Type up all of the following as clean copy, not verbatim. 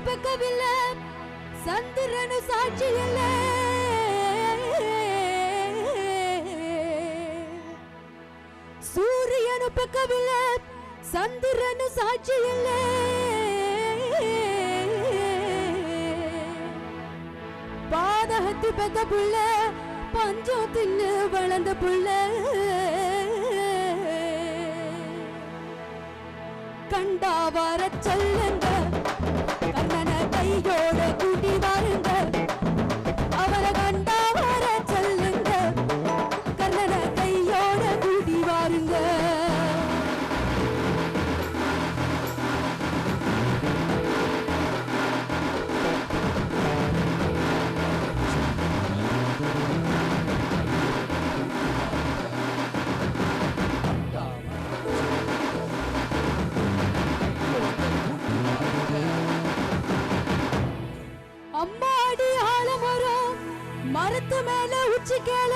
ಪಕ್ಕವಿಲ್ಲ சந்திரனு சாட்சி இல்ல சூரியனு பக்கவில்ல சந்திரனு சாட்சி இல்ல பாதகத்து பெத்த புள்ள பஞ்சம் தின்னு வளர்ந்த புள்ள கண்டா வர சொல்லுங்க கண்ணனை கையோட கூட்டி வாருங்க அவரை கண்டா வர சொல்லுங்க கண்ணனை கையோட கூட்டி வாருங்க அம்மாடி ஆலமரம் மரத்து மேல உச்சி கேள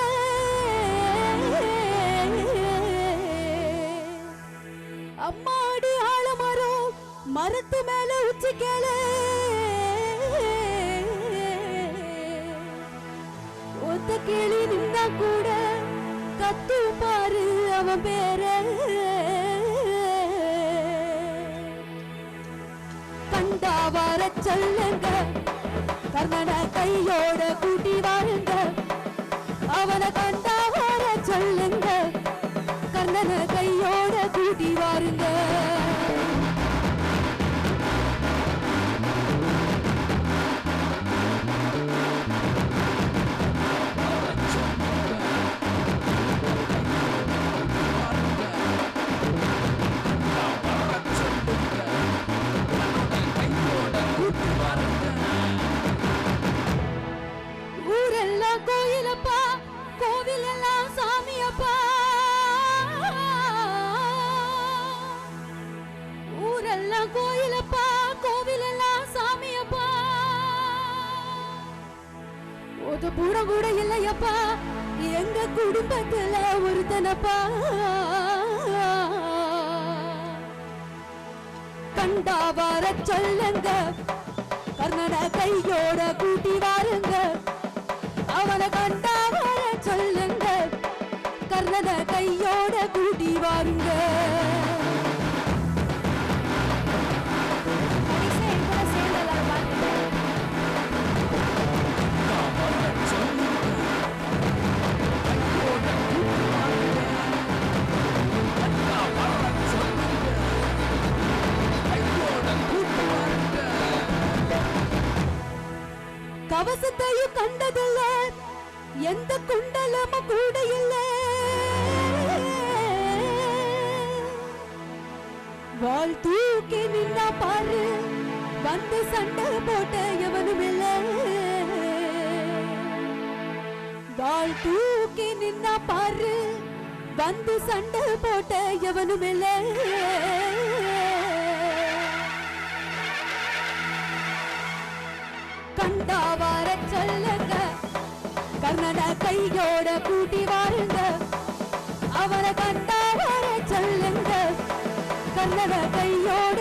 அம்மாடி ஆலமரம் மரத்து மேல உச்சி கேள ஒத்த கிளி நின்னா கூட கத்து பாரு அவன் பேர கண்டா வர சொல்லுங்க கர்ணனை கையோட கூட்டி வாருங்க அவனை கண்டா வர சொல்லுங்க கர்ணனை கையோட கூட்டி வாருங்க கோயிலப்பா கோவில் எல்லாம் சாமியப்பா ஊரெல்லாம் கோயிலப்பா கோவில் எல்லாம் சாமியப்பா ஒரு பூரம் கூட இல்லையப்பா எங்க குடும்பத்துல ஒருத்தனப்பா கண்டா வர சொல்லுங்க கர்ணனை கையோட கூட்டி வாருங்க அவனை கண்டா வர சொல்லுங்க கர்ணனை கையோட கூட்டி வாருங்க கவசத்தையும் கண்டதில்ல எந்த குண்டலமும் கூட இல்ல வாள் தூக்கி நின்னா பாரு வந்து சண்டை போட்ட எவனும் இல்ல வாள் தூக்கி நின்னா பாரு வந்து சண்டை போட்ட எவனும் இல்ல கண்டா வர சொல்லுங்க கர்ணனை கையோட கூட்டி வாருங்க அவரை கண்டா வர சொல்லுங்க கர்ணனை கையோட